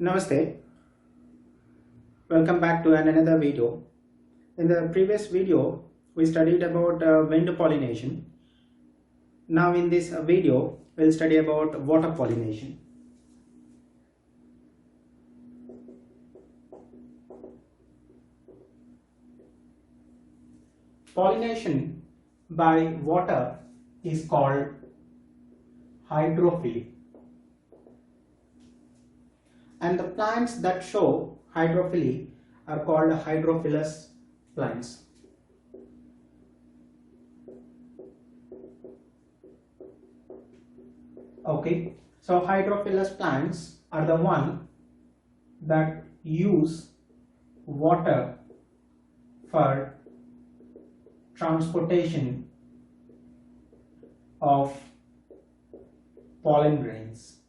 Namaste, welcome back to another video. In the previous video, we studied about wind pollination. Now in this video, we'll study about water pollination. Pollination by water is called hydrophyly. And the plants that show hydrophyly are called hydrophilous plants. Okay, so hydrophilous plants are the one that use water for transportation of pollen grains.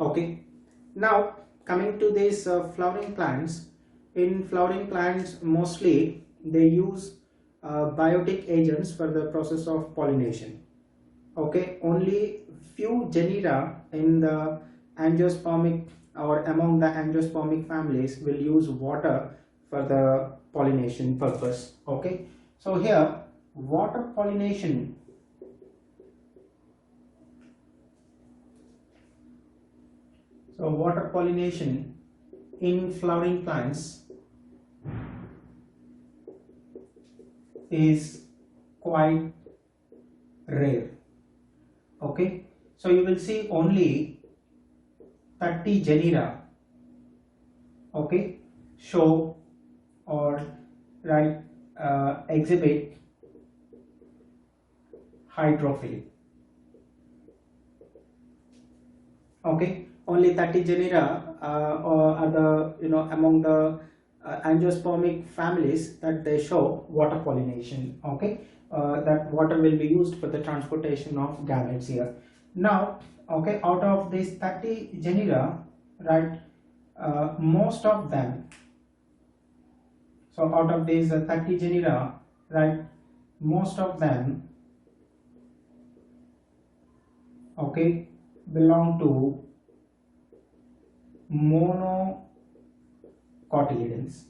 Okay, now coming to these flowering plants. In flowering plants, mostly they use biotic agents for the process of pollination. Okay, only few genera in the angiospermic or among the angiospermic families will use water for the pollination purpose. Okay, so here water pollination in flowering plants is quite rare. Okay, so you will see only 30 genera, okay, show or exhibit hydrophyly. Okay, only 30 genera are the among the angiospermic families that they show water pollination. Okay, that water will be used for the transportation of gametes here. Now, okay, out of these 30 genera, most of them. So out of these 30 genera, most of them, okay, belong to monocotyledons,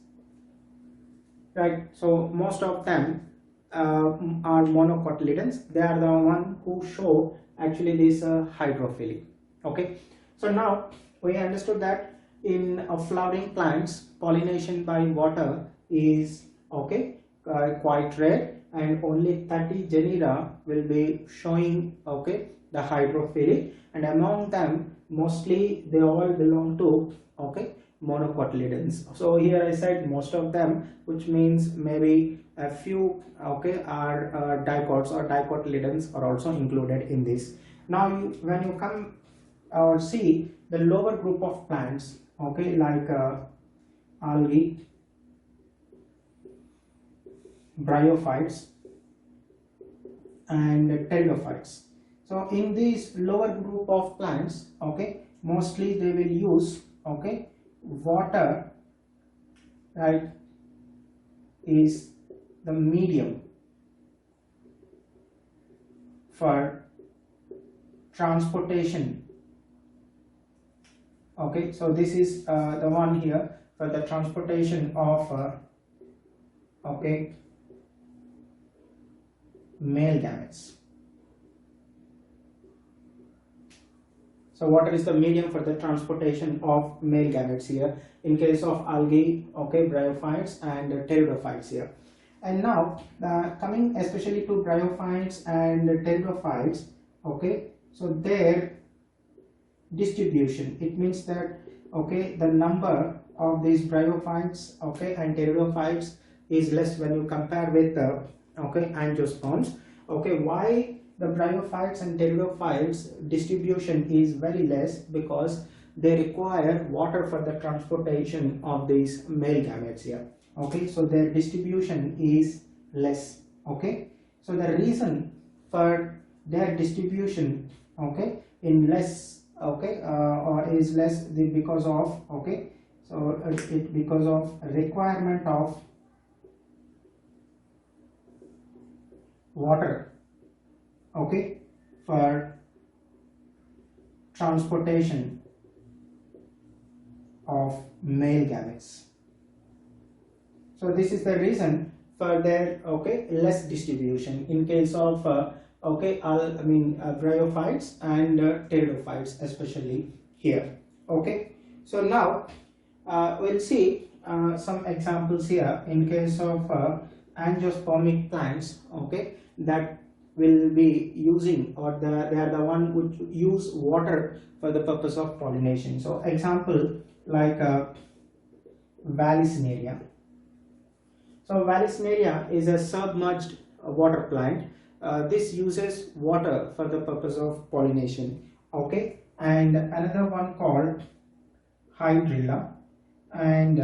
right? So most of them are monocotyledons. They are the one who show actually this hydrophyly. Okay, so now we understood that in flowering plants, pollination by water is quite rare, and only 30 genera will be showing the hydrophyly, and among them mostly they all belong to monocotyledons. So here I said most of them, which means maybe a few are dicots or dicotyledons are also included in this. Now when you come or see the lower group of plants, like algae, bryophytes and pteridophytes. So in this lower group of plants, mostly they will use water, is the medium for transportation. Okay, so this is the one here for the transportation of male gametes. So water is the medium for the transportation of male gametes here in case of algae, bryophytes and pteridophytes here. And now coming especially to bryophytes and pteridophytes, so their distribution, it means that the number of these bryophytes and pteridophytes is less when you compare with the angiosperms. Why the bryophytes and pteridophytes distribution is very less? Because they require water for the transportation of these male gametes here. So their distribution is less. So the reason for their distribution in less is less because of because of requirement of water for transportation of male gametes. So this is the reason for their less distribution in case of bryophytes and pteridophytes, especially here. Okay, so now we'll see some examples here in case of angiospermic plants, that will be using, or they are the one which use water for the purpose of pollination. So example like Vallisneria. So Vallisneria is a submerged water plant. This uses water for the purpose of pollination. Okay, and another one called Hydrilla and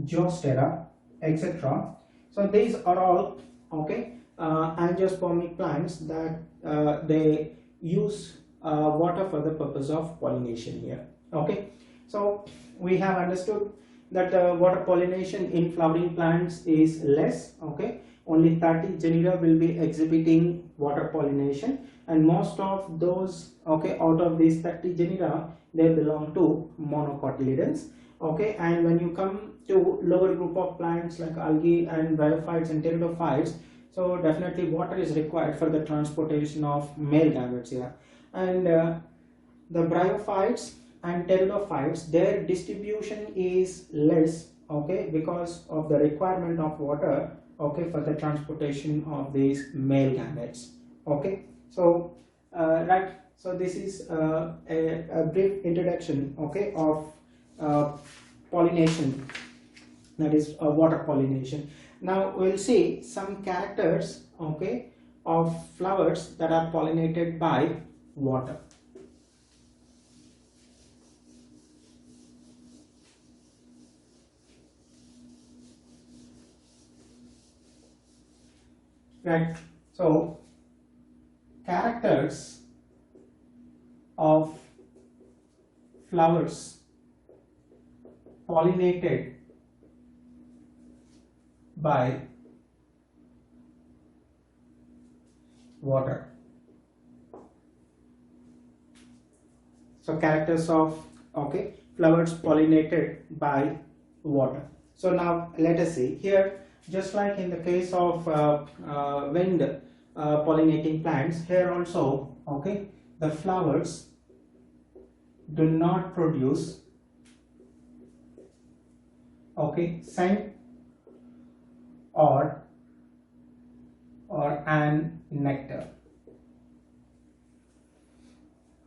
Geostera, etc. So these are all angiospermic plants that they use water for the purpose of pollination here. Okay, so we have understood that water pollination in flowering plants is less. Only 30 genera will be exhibiting water pollination, and most of those out of these 30 genera, they belong to monocotyledons. And when you come to lower group of plants like algae and bryophytes and pteridophytes, so definitely water is required for the transportation of male gametes here. And the bryophytes and pteridophytes, their distribution is less, because of the requirement of water for the transportation of these male gametes. So right, so this is a brief introduction of pollination, that is water pollination. Now we'll see some characters of flowers that are pollinated by water. Right, so characters of flowers pollinated by water. So characters of flowers pollinated by water. So now let us see here. Just like in the case of wind pollinating plants, here also the flowers do not produce scent or an nectar.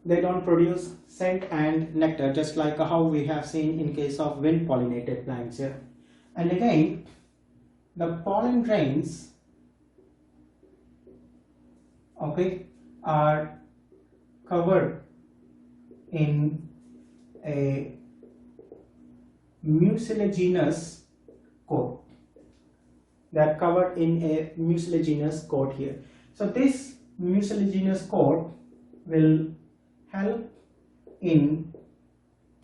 They don't produce scent and nectar, just like how we have seen in case of wind pollinated plants here. And again, the pollen grains are covered in a mucilaginous coat. They are covered in a mucilaginous coat here. So this mucilaginous coat will help in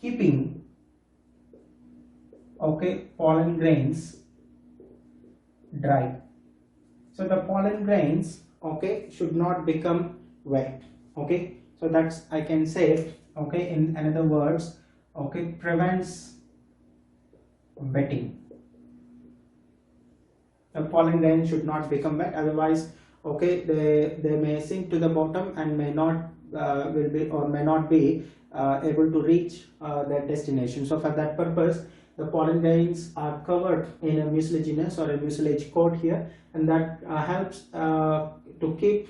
keeping pollen grains dry. So the pollen grains should not become wet. So that's, I can say in another words, prevents wetting. The pollen grain should not become wet, otherwise they may sink to the bottom and may not may not be able to reach their destination. So for that purpose, the pollen grains are covered in a mucilaginous or a mucilage coat here, and that helps to keep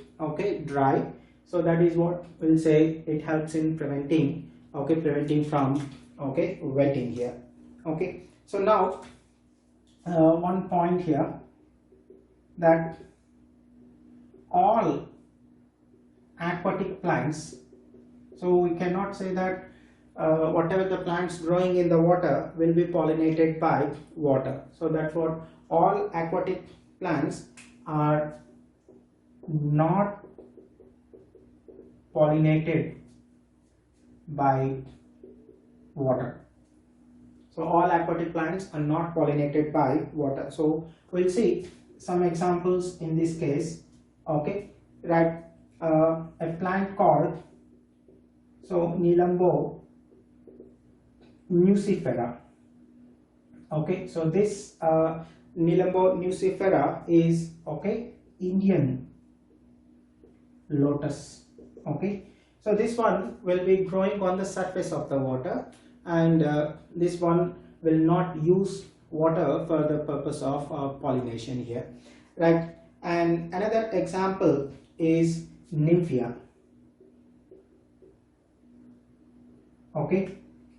dry. So that is what we'll say, it helps in preventing from wetting here. So now one point here, that all aquatic plants, so we cannot say that whatever the plants growing in the water will be pollinated by water. So that's what all aquatic plants are not pollinated by water. So all aquatic plants are not pollinated by water. So we'll see some examples in this case. Right, a plant called So Nilambo nucifera. Okay, so this Nilambo nucifera is, okay, Indian lotus. Okay, so this one will be growing on the surface of the water, and this one will not use water for the purpose of pollination here, right? And another example is nymphia. Okay,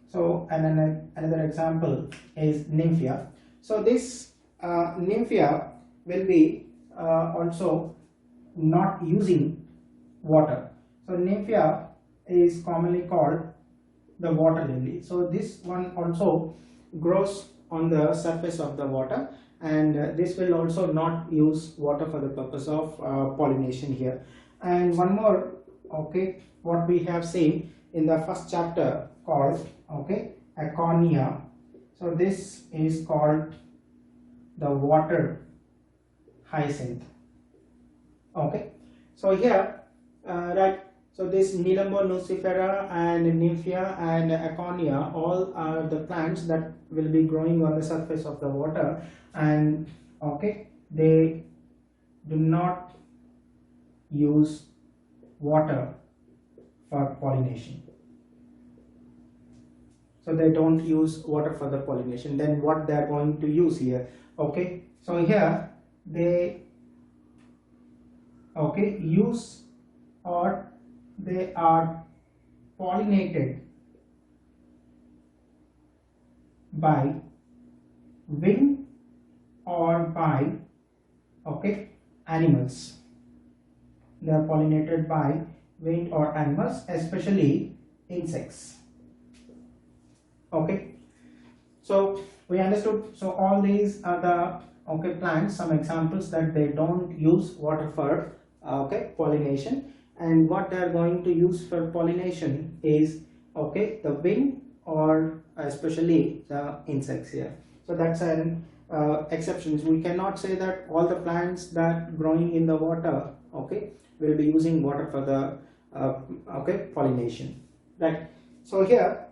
so another example is nymphia. So this nymphia will be also not using water. So nymphia is commonly called the water lily. So this one also grows on the surface of the water, and this will also not use water for the purpose of pollination here. And one more, okay, what we have seen in the first chapter called, okay, Acornia. So this is called the water hyacinth. Okay, so here right, so this Nilambo nucifera and nymphia and Acornia, all are the plants that will be growing on the surface of the water, and okay, they do not use water for pollination. So they don't use water for the pollination. Then what they are going to use here? Okay, so here they, okay, use, or they are pollinated by wing or by, okay, animals. They are pollinated by winged or animals, especially insects. Okay, so we understood. So all these are the, okay, plants, some examples that they don't use water for okay, pollination, and what they are going to use for pollination is, okay, the wing or especially the insects here. So that's an exceptions. We cannot say that all the plants that growing in the water, okay, will be using water for the okay, pollination, right? So here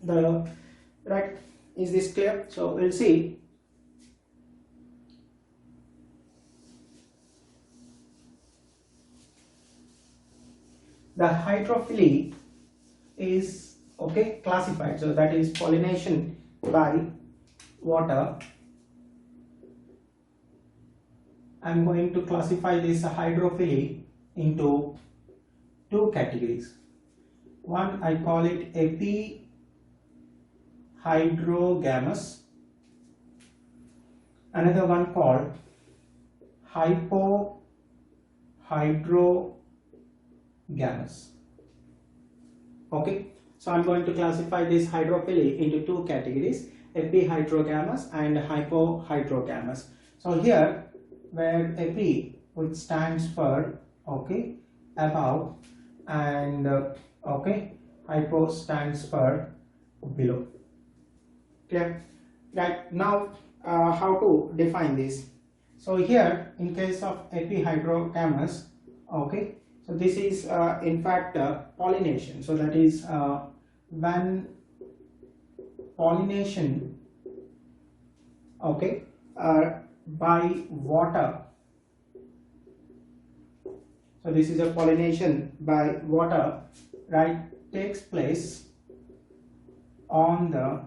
the, right, is this clear? So we'll see. The hydrophyly is, okay, classified. So that is pollination by water. I'm going to classify this hydrophyly into two categories. One, I call it epihydrogamous. Another one called hypohydrogamous. Okay, so I'm going to classify this hydrophyly into two categories, epihydrogamous and hypohydrogamous. So here, where epi, which stands for, okay, above, and okay, hypo stands for below. Clear? Right, now how to define this? So here, in case of epihydrogamous, okay, so this is in fact pollination. So that is when pollination, okay, by water. So this is a pollination by water, right, takes place on the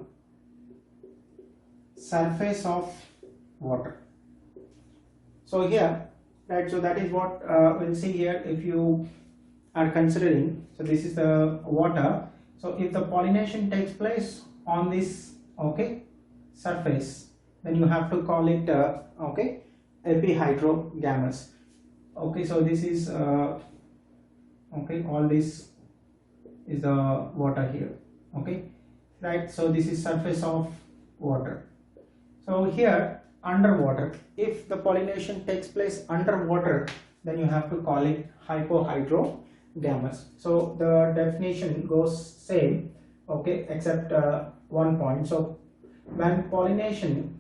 surface of water. So here, right, so that is what we'll see here. If you are considering, so this is the water. So if the pollination takes place on this, okay, surface, then you have to call it okay, epihydrogamous. Okay, so this is okay, all this is the water here, okay, right? So this is surface of water. So here underwater, if the pollination takes place underwater, then you have to call it hypohydrogamous. So the definition goes same, okay, except one point. So when pollination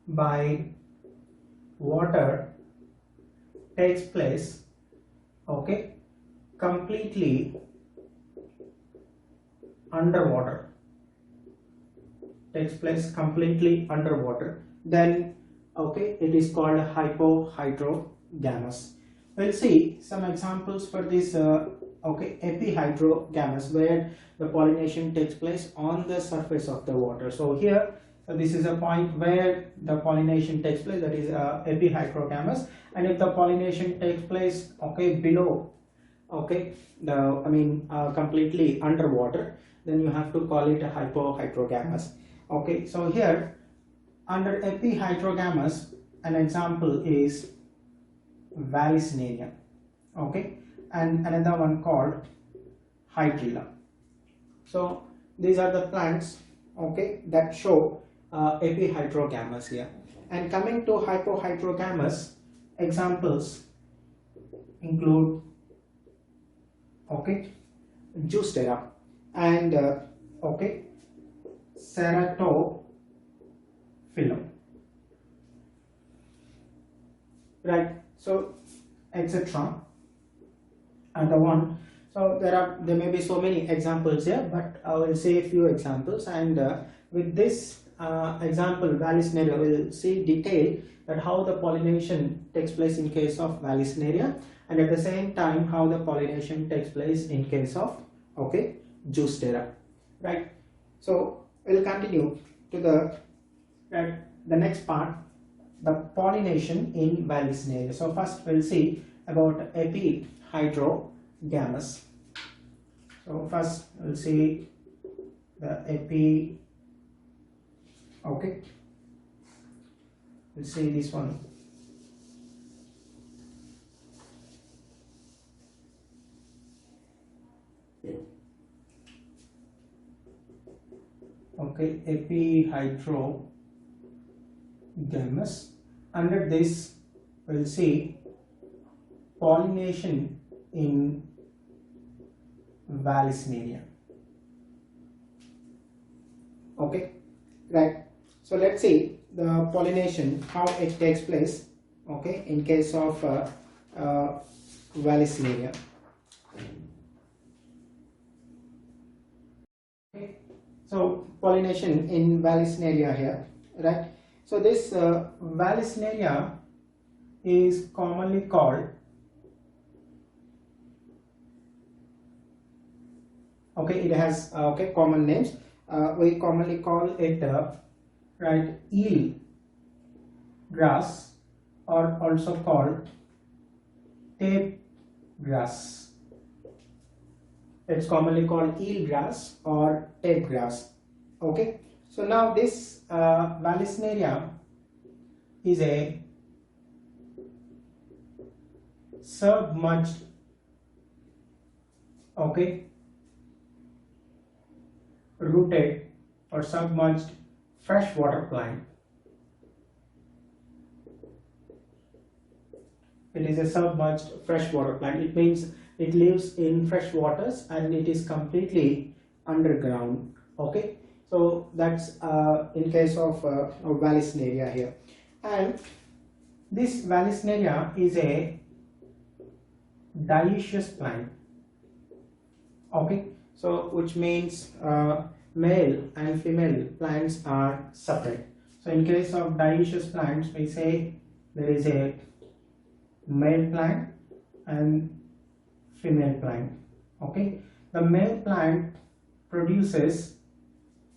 by water takes place, okay, completely underwater, takes place completely underwater, then okay, it is called hypohydrogamous. We'll see some examples for this okay, epihydrogamous, where the pollination takes place on the surface of the water. So here, this is a point where the pollination takes place, that is epihydrogamous. And if the pollination takes place okay, below okay, completely underwater, then you have to call it a hypohydrogamous. Okay, so here under epihydrogamous, an example is Vallisneria, okay, and another one called hydrilla. So these are the plants okay, that show epihydrogamous here. And coming to hypohydrogamous, examples include okay, Juicera and okay, Ceratophyllum, right? So etc. and the one. So there may be so many examples here, but I will say a few examples, and with this example Vallisneria, we'll see detail that how the pollination takes place in case of Vallisneria, and at the same time how the pollination takes place in case of okay, Juicera, right? So we'll continue to the next part, the pollination in Vallisneria. So first we'll see about epihydrogamous. So first we'll see the okay, we'll see this one. Okay, epihydrogamous. Under this we'll see pollination in Vallisneria. Okay, right. So let's see the pollination, how it takes place okay, in case of Vallisneria. Okay. So pollination in Vallisneria here, right? So this Vallisneria is commonly called okay, it has okay, common names. We commonly call it right, eel grass, or also called tape grass. It's commonly called eel grass or tape grass. Okay, so now this Vallisneria is a submerged okay, rooted or submerged freshwater plant. It is a submerged freshwater plant. It means it lives in fresh waters and it is completely underground. Okay, so that's in case of Vallisneria here. And this Vallisneria is a dioecious plant. Okay, so which means male and female plants are separate. So in case of dioecious plants, we say there is a male plant and female plant. Okay, the male plant produces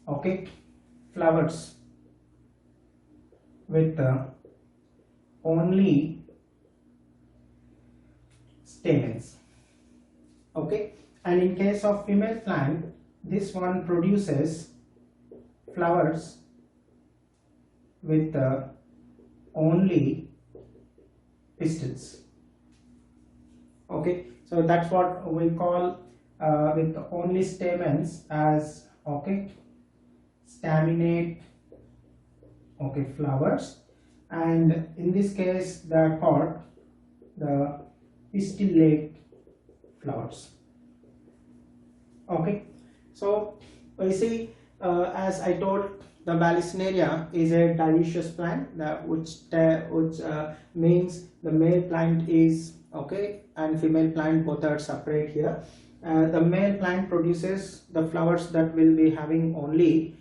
okay, flowers with only stamens. Okay, and in case of female plant, this one produces flowers with only pistils. Okay, so that's what we call with only stamens as okay, staminate okay, flowers, and in this case they are called the pistillate flowers. Okay, so we see as I told, the Vallisneria is a dioecious plant, which means the male plant is okay, and female plant both are separate here. The male plant produces the flowers that will be having only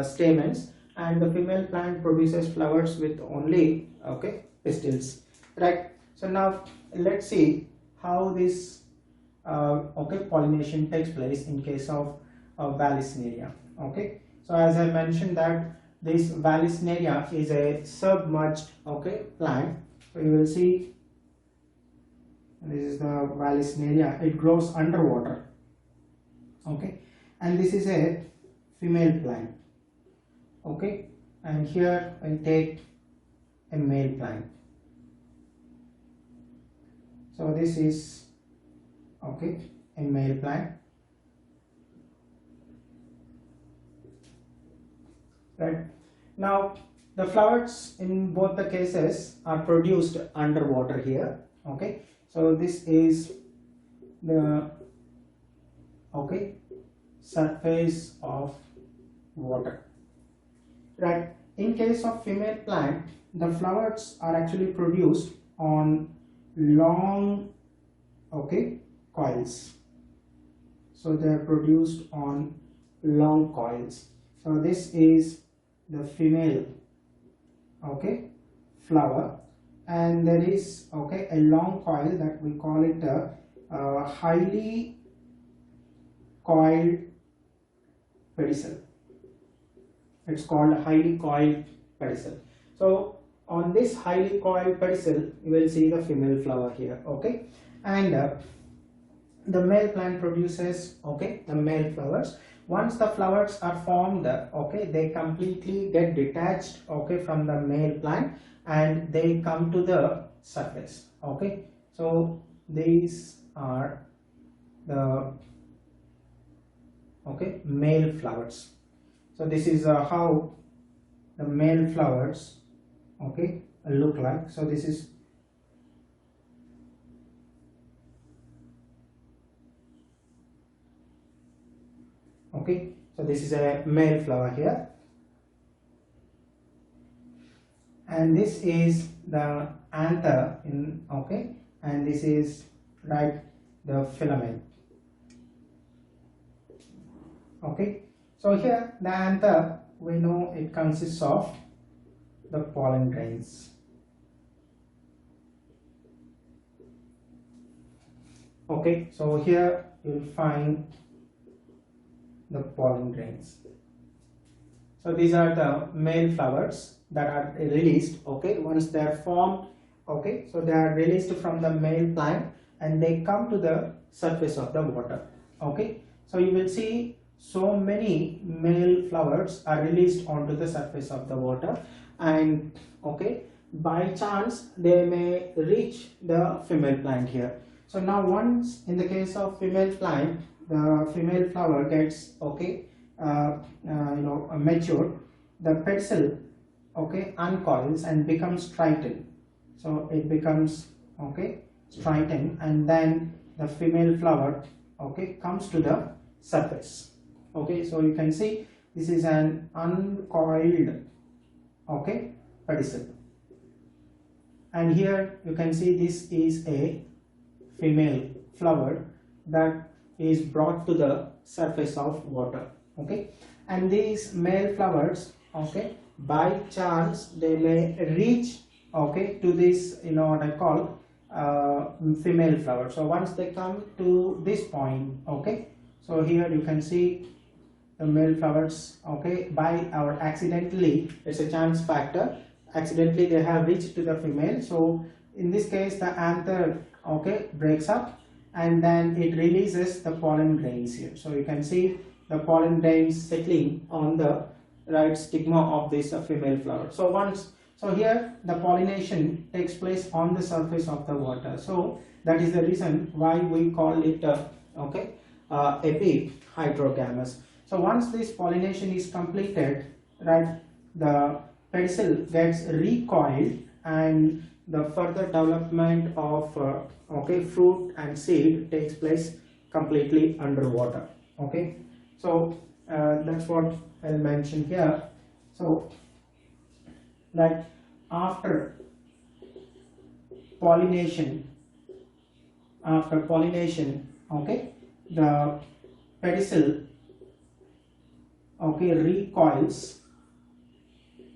stamens, and the female plant produces flowers with only, okay, pistils, right? So now let's see how this okay, pollination takes place in case of Vallisneria. Okay, so as I mentioned that this Vallisneria is a submerged, okay, plant. So you will see this is the Vallisneria. It grows underwater, okay, and this is a female plant, okay, and here I'll take a male plant. So this is, okay, a male plant, right? Now the flowers in both the cases are produced underwater here, okay. So this is the, okay, surface of water, right? In case of female plant, the flowers are actually produced on long, okay, coils. So they are produced on long coils. So this is the female, okay, flower, and there is, okay, a long coil that we call it a highly coiled pedicel. It's called a highly coiled pedicel. So on this highly coiled pedicel you will see the female flower here, okay, and the male plant produces, okay, the male flowers. Once the flowers are formed, okay, they completely get detached, okay, from the male plant and they come to the surface, okay. So these are the, okay, male flowers. So this is how the male flowers, okay, look like. So this is, okay, so this is a male flower here, and this is the anther in, okay, and this is, right, the filament, okay. So here the anther, we know it consists of the pollen grains, okay. So here you will find the pollen grains. So these are the male flowers that are released, okay, once they are formed, okay. So they are released from the male plant and they come to the surface of the water, okay. So you will see so many male flowers are released onto the surface of the water, and, okay, by chance they may reach the female plant here. So now once in the case of female plant, the female flower gets, okay, matured, the pedicel, okay, uncoils and becomes triton. So it becomes, okay, triton, and then the female flower, okay, comes to the surface, okay. So you can see this is an uncoiled, okay, pedicel, and here you can see this is a female flower that is brought to the surface of water, okay. And these male flowers, okay, by chance they may reach, okay, to this, what I call female flower. So once they come to this point, okay, so here you can see the male flowers, okay, by or accidentally, it's a chance factor, accidentally they have reached to the female. So in this case the anther, okay, breaks up and then it releases the pollen grains here. So you can see the pollen grains settling on the, right, stigma of this female flower. So here the pollination takes place on the surface of the water. So that is the reason why we call it okay, epihydrogamous. So once this pollination is completed, right, the pedicel gets recoiled and the further development of okay, fruit and seed takes place completely underwater, okay. So that's what I'll mention here. So that after pollination, after pollination, okay, the pedicel, okay, recoils,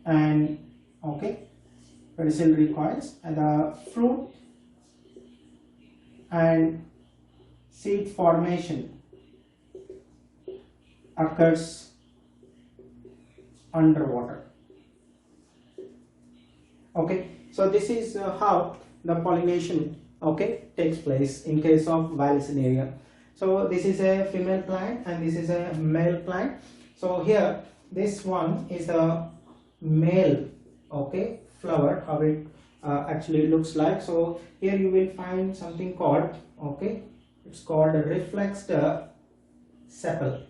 and okay, pedicel recoils, and the fruit and seed formation occurs underwater. Okay, so this is how the pollination, okay, takes place in case of Vallisneria. So this is a female plant and this is a male plant. So here this one is a male, okay, flower, how it actually looks like. So here you will find something called, okay, it's called a reflexed sepal.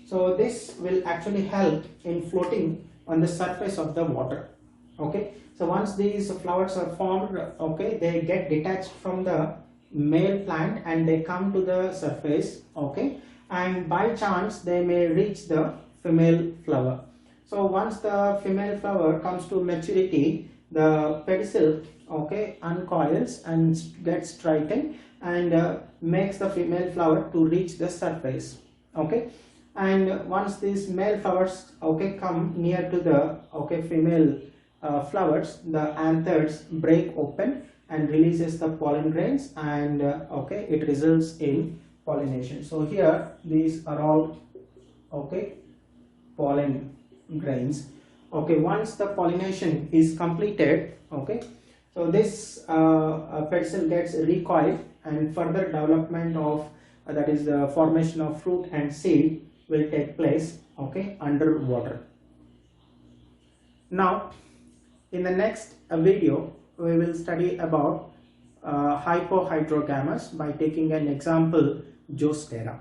So this will actually help in floating on the surface of the water. Okay, so once these flowers are formed, okay, they get detached from the male plant and they come to the surface, okay, and by chance they may reach the female flower. So once the female flower comes to maturity, the pedicel, okay, uncoils and gets straightened and makes the female flower to reach the surface. Okay, and once these male flowers, okay, come near to the, okay, female flowers, the anthers break open and releases the pollen grains, and okay, it results in pollination. So here these are all, okay, pollen grains. Okay, once the pollination is completed, okay, so this pedicel gets recoiled and further development of that is the formation of fruit and seed will take place, okay, underwater. Now in the next video we will study about hypohydrogamous by taking an example, Zoastera.